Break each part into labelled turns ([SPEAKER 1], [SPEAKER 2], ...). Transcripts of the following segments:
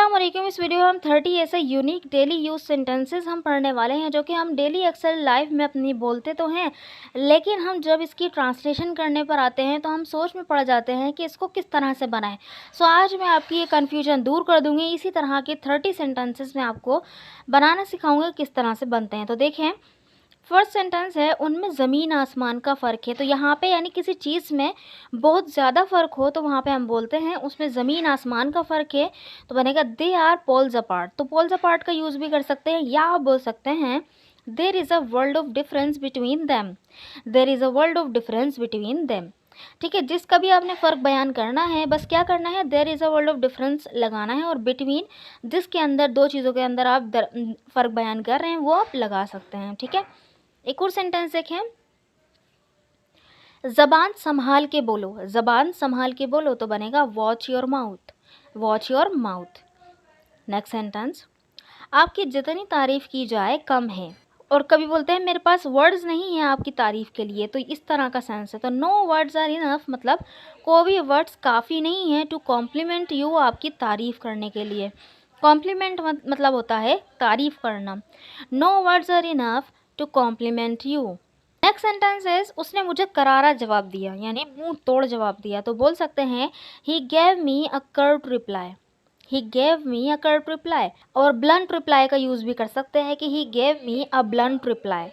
[SPEAKER 1] अस्सलामुअलैकुम। इस वीडियो में हम 30 ऐसे यूनिक डेली यूज सेंटेंसेस हम पढ़ने वाले हैं जो कि हम डेली अक्सर लाइफ में अपनी बोलते तो हैं, लेकिन हम जब इसकी ट्रांसलेशन करने पर आते हैं तो हम सोच में पड़ जाते हैं कि इसको किस तरह से बनाएं। सो आज मैं आपकी ये कन्फ्यूजन दूर कर दूंगी। इसी तरह के 30 सेंटेंसेस में आपको बनाना सिखाऊंगा किस तरह से बनते हैं। तो देखें, फर्स्ट सेंटेंस है उनमें ज़मीन आसमान का फ़र्क है। तो यहाँ पे यानी किसी चीज़ में बहुत ज़्यादा फ़र्क हो तो वहाँ पे हम बोलते हैं उसमें ज़मीन आसमान का फ़र्क है, तो बनेगा दे आर पोल्स अपार्ट। तो पोल्स अपार्ट का यूज़ भी कर सकते हैं या आप बोल सकते हैं there is a world of difference between them. There is a world of difference between them. ठीक है, जिसका भी आपने फ़र्क बयान करना है बस क्या करना है, there is a world of difference लगाना है और बिटवीन जिसके अंदर दो चीज़ों के अंदर आप फ़र्क बयान कर रहे हैं वो आप लगा सकते हैं। ठीक है, एक और सेंटेंस देखें, जबान संभाल के बोलो। जबान संभाल के बोलो तो बनेगा watch your mouth. Watch your mouth. Next sentence, आपकी जितनी तारीफ की जाए कम है। और कभी बोलते हैं मेरे पास वर्ड्स नहीं है आपकी तारीफ के लिए, तो इस तरह का सेंस है। तो नो वर्ड्स आर इनफ, मतलब कोई भी वर्ड्स काफ़ी नहीं है टू कॉम्प्लीमेंट यू, आपकी तारीफ करने के लिए। कॉम्प्लीमेंट मतलब होता है तारीफ करना। No words are enough to compliment you. Next sentence is उसने मुझे करारा जवाब दिया, यानी मुंह तोड़ जवाब दिया। तो बोल सकते हैं he gave me a curt reply. He gave me a curt reply. और ब्लंट रिप्लाई का यूज भी कर सकते हैं कि he gave me a blunt reply.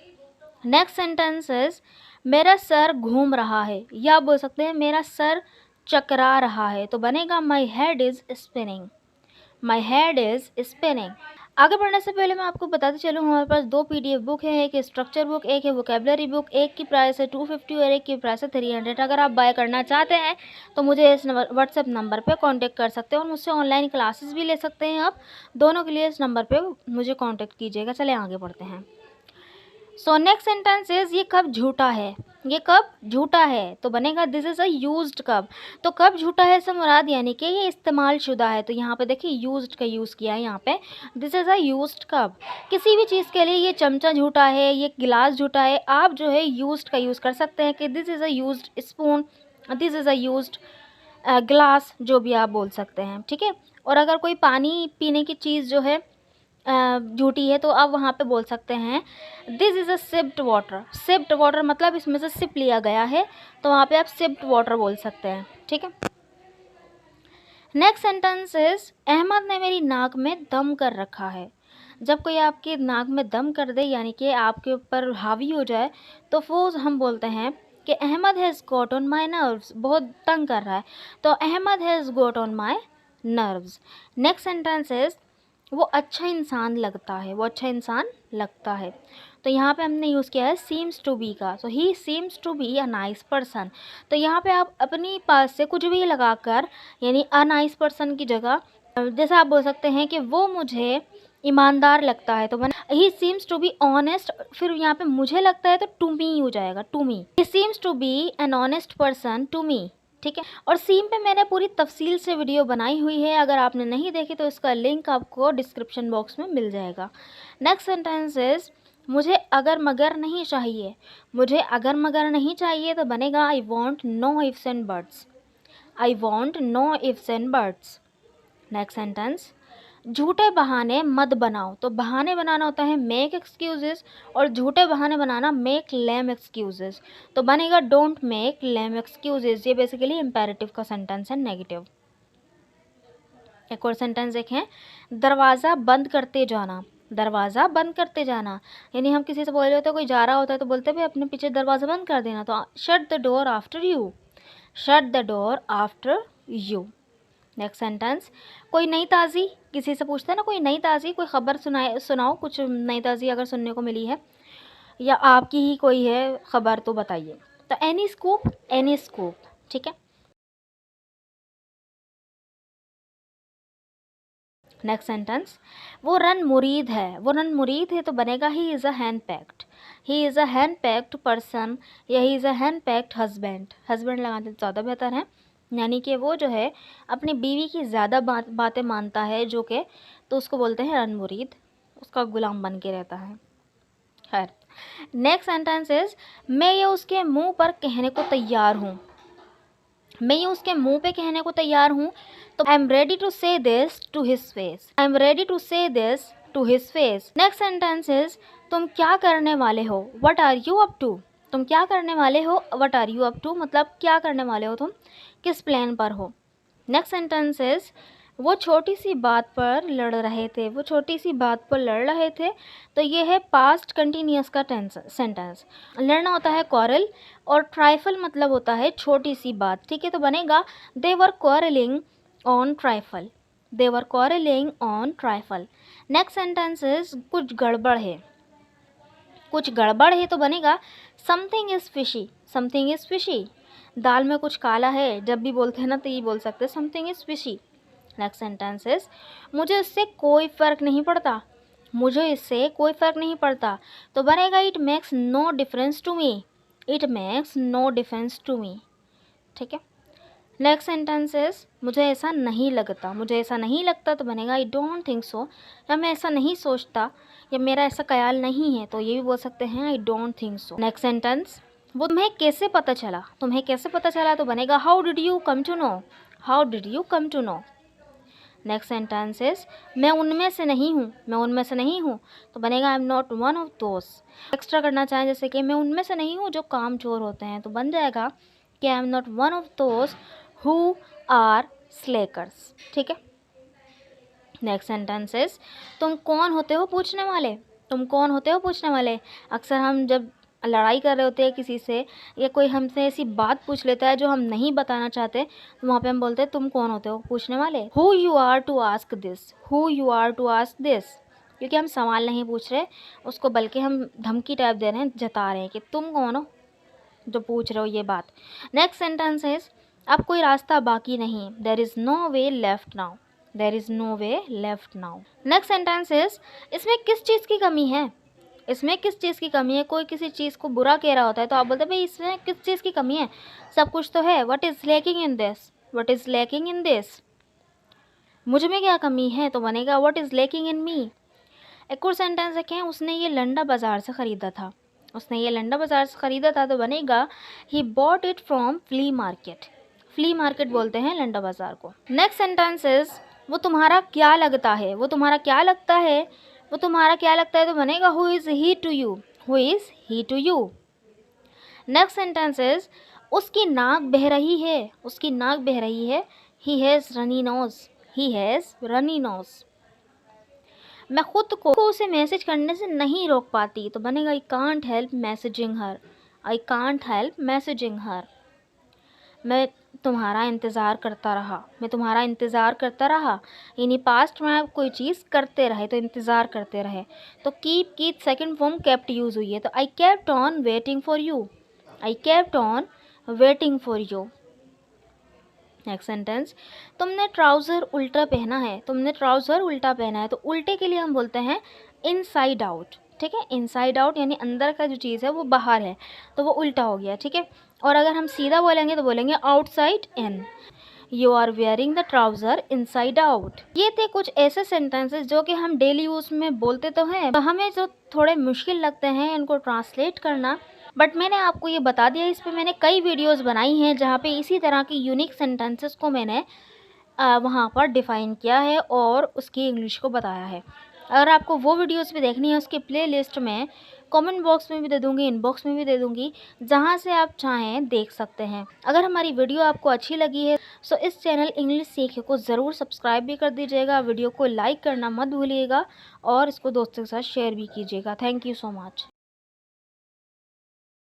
[SPEAKER 1] Next sentence is मेरा सर घूम रहा है, या बोल सकते हैं मेरा सर चकरा रहा है। तो बनेगा my head is spinning. My head is spinning. आगे बढ़ने से पहले मैं आपको बताते चलूँ हमारे पास दो पीडीएफ बुक है, एक स्ट्रक्चर बुक, एक है वोकेबलरी बुक। एक की प्राइस है 250 और एक की प्राइस है 300। अगर आप बाय करना चाहते हैं तो मुझे इस व्हाट्सएप नंबर पे कांटेक्ट कर सकते हैं और मुझसे ऑनलाइन क्लासेस भी ले सकते हैं आप। दोनों के लिए इस नंबर पे मुझे कांटेक्ट कीजिएगा। चले आगे बढ़ते हैं। सो नेक्स्ट सेंटेंस इज ये कब झूठा है। ये कब झूठा है तो बनेगा this is a used cup. तो कब झूठा है से मुराद यानी कि ये इस्तेमाल शुदा है। तो यहाँ पे देखिए यूज्ड का यूज़ किया है यहाँ पे, this is a used cup. किसी भी चीज़ के लिए ये चमचा झूठा है, ये गिलास झूठा है, आप जो है यूज्ड का यूज़ कर सकते हैं कि this is a used spoon, this is a used glass, जो भी आप बोल सकते हैं। ठीक है, और अगर कोई पानी पीने की चीज़ जो है झूठी है तो आप वहाँ पे बोल सकते हैं this is a sipped water. Sipped water मतलब इसमें से सिप लिया गया है, तो वहाँ पे आप सिप्ड वाटर बोल सकते हैं। ठीक है, नेक्स्ट सेंटेंस इज अहमद ने मेरी नाक में दम कर रखा है। जब कोई आपके नाक में दम कर दे यानी कि आपके ऊपर हावी हो जाए तो वो हम बोलते हैं कि Ahmad has got on my nerves, बहुत तंग कर रहा है, तो Ahmad has got on my nerves. Next sentence is वो अच्छा इंसान लगता है। वो अच्छा इंसान लगता है, तो यहाँ पे हमने यूज़ किया है सीम्स टू बी का। तो he seems to be a nice person. तो यहाँ पे आप अपनी पास से कुछ भी लगाकर यानी अ नाइस पर्सन की जगह जैसा आप बोल सकते हैं कि वो मुझे ईमानदार लगता है, तो बना he seems to be honest. फिर यहाँ पे मुझे लगता है तो टू मी हो जाएगा, to me. He seems to be an honest person to me. ठीक है, और सीम पे मैंने पूरी तफसील से वीडियो बनाई हुई है, अगर आपने नहीं देखी तो इसका लिंक आपको डिस्क्रिप्शन बॉक्स में मिल जाएगा। नेक्स्ट सेंटेंस इज मुझे अगर मगर नहीं चाहिए। मुझे अगर मगर नहीं चाहिए तो बनेगा I want no ifs and buts. I want no ifs and buts. Next sentence, झूठे बहाने मत बनाओ। तो बहाने बनाना होता है मेक एक्सक्यूजेस और झूठे बहाने बनाना मेक लेम एक्सक्यूजेस। तो बनेगा डोंट मेक लेम एक्सक्यूजेस। ये बेसिकली इम्पेरेटिव का सेंटेंस है, नेगेटिव। एक और सेंटेंस देखें, दरवाज़ा बंद करते जाना। दरवाज़ा बंद करते जाना यानी हम किसी से बोल रहे होते हैं, कोई जा रहा होता है तो बोलते हैं भाई अपने पीछे दरवाज़ा बंद कर देना। तो shut the door after you. Shut the door after you. Next sentence, कोई नई ताज़ी, किसी से पूछते हैं ना कोई नई ताज़ी, कोई ख़बर सुनाओ कुछ नई ताज़ी अगर सुनने को मिली है या आपकी ही कोई है ख़बर तो बताइए। तो एनी स्कूप, एनी स्कूप। ठीक है, नेक्स्ट सेंटेंस, वो रन मुरीद है। वो रन मुरीद है तो बनेगा ही is a hand he is a hand packed person या he is a hand packed husband. Husband लगाते तो ज़्यादा बेहतर है, यानी कि वो जो है अपनी बीवी की ज़्यादा बातें मानता है जो कि, तो उसको बोलते हैं रन मुरीद, उसका गुलाम बन के रहता है। खैर, नेक्स्ट सेंटेंस इज मैं ये उसके मुंह पर कहने को तैयार हूँ। मैं ये उसके मुंह पे कहने को तैयार हूँ, तो I am ready to say this to his face. I am ready to say this to his face. Next sentence is तुम क्या करने वाले हो, what are you up to. तुम क्या करने वाले हो, what are you up to, मतलब क्या करने वाले हो तुम, किस प्लान पर हो। नेक्स्ट सेंटेंस इज वो छोटी सी बात पर लड़ रहे थे, वो छोटी सी बात पर लड़ रहे थे। तो ये है पास्ट कंटिन्यूअस का टेंस सेंटेंस। लड़ना होता है क्वारल, और ट्राइफल मतलब होता है छोटी सी बात, ठीक है। तो बनेगा they were quarrelling on trifle, they were quarrelling on trifle. Next sentence is कुछ गड़बड़ है, कुछ गड़बड़ है, तो बनेगा something is fishy, something is fishy. दाल में कुछ काला है, जब भी बोलते हैं ना तो ये बोल सकते हैं something is fishy. Next sentence is मुझे इससे कोई फ़र्क नहीं पड़ता, मुझे इससे कोई फ़र्क नहीं पड़ता। तो बनेगा it makes no difference to me, it makes no difference to me, ठीक है। नेक्स्ट सेंटेंस इज मुझे ऐसा नहीं लगता, मुझे ऐसा नहीं लगता। तो बनेगा आई डोंट थिंक सो, या मैं ऐसा नहीं सोचता, या मेरा ऐसा ख्याल नहीं है, तो ये भी बोल सकते हैं I don't think so. Next sentence वो तुम्हें कैसे पता चला, तुम्हें कैसे पता चला। तो बनेगा how did you come to know, how did you come to know. Next sentence is मैं उनमें से नहीं हूँ, मैं उनमें से नहीं हूँ। तो बनेगा आई am not one of those. Extra करना चाहें जैसे कि मैं उनमें से नहीं हूँ जो काम चोर होते हैं, तो बन जाएगा कि I am not one of those who are slackers, ठीक है। नेक्स्ट सेंटेंस इज तुम कौन होते हो पूछने वाले, तुम कौन होते हो पूछने वाले। अक्सर हम जब लड़ाई कर रहे होते हैं किसी से, या कोई हमसे ऐसी बात पूछ लेता है जो हम नहीं बताना चाहते, तो वहाँ पे हम बोलते हैं तुम कौन होते हो पूछने वाले। Who you are to ask this, who you are to ask this, क्योंकि हम सवाल नहीं पूछ रहे उसको, बल्कि हम धमकी टाइप दे रहे हैं, जता रहे हैं कि तुम कौन हो जो पूछ रहे हो ये बात। नेक्स्ट सेंटेंस इज अब कोई रास्ता बाकी नहीं, there is no way left now, there is no way left now. Next sentence is इसमें किस चीज़ की कमी है, इसमें किस चीज़ की कमी है। कोई किसी चीज़ को बुरा कह रहा होता है तो आप बोलते हैं भाई इसमें किस चीज़ की कमी है, सब कुछ तो है। What is lacking in this, what is lacking in this, मुझ में क्या कमी है। तो बनेगा व्हाट इज़ लैकिंग इन मी। एक और सेंटेंस रखें उसने ये लंडा बाज़ार से ख़रीदा था, उसने ये लंडा बाज़ार से ख़रीदा था। तो बनेगा he bought it from flea market, flea market बोलते हैं लंडा बाज़ार को। नेक्स्ट सेंटेंस इज वो तुम्हारा क्या लगता है, वो तुम्हारा क्या लगता है, वो तुम्हारा क्या लगता है। तो बनेगा who is he to you, who is he to you. Next sentence is उसकी नाक बह रही है, उसकी नाक बह रही है। He has runny nose, he has runny nose. मैं खुद को उसे मैसेज करने से नहीं रोक पाती। तो बनेगा I can't help messaging her, I can't help messaging हर। मैं तुम्हारा इंतज़ार करता रहा, मैं तुम्हारा इंतज़ार करता रहा, यानी पास्ट में आप कोई चीज़ करते रहे तो इंतज़ार करते रहे। तो कीप की सेकंड फॉर्म केप्ट यूज़ हुई है। तो I kept on waiting for you, I kept on waiting for you. Next sentence तुमने ट्राउज़र उल्टा पहना है, तुमने ट्राउज़र उल्टा पहना है। तो उल्टे के लिए हम बोलते हैं इनसाइड आउट, ठीक है। इनसाइड आउट यानी अंदर का जो चीज़ है वो बाहर है, तो वो उल्टा हो गया, ठीक है। और अगर हम सीधा बोलेंगे तो बोलेंगे outside in, you are wearing the trouser inside out. ये थे कुछ ऐसे सेंटेंसेस जो कि हम डेली यूज़ में बोलते तो हैं, तो हमें जो थोड़े मुश्किल लगते हैं इनको ट्रांसलेट करना, बट मैंने आपको ये बता दिया। इस पे मैंने कई वीडियोस बनाई हैं जहाँ पे इसी तरह की यूनिक सेंटेंसेस को मैंने वहाँ पर डिफ़ाइन किया है और उसकी इंग्लिश को बताया है। अगर आपको वो वीडियोस भी देखनी है उसकी प्लेलिस्ट में कमेंट बॉक्स में भी दे दूँगी, इनबॉक्स में भी दे दूँगी, जहाँ से आप चाहें देख सकते हैं। अगर हमारी वीडियो आपको अच्छी लगी है तो इस चैनल इंग्लिश सीखे को ज़रूर सब्सक्राइब भी कर दीजिएगा, वीडियो को लाइक करना मत भूलिएगा और इसको दोस्तों के साथ शेयर भी कीजिएगा। Thank you so much.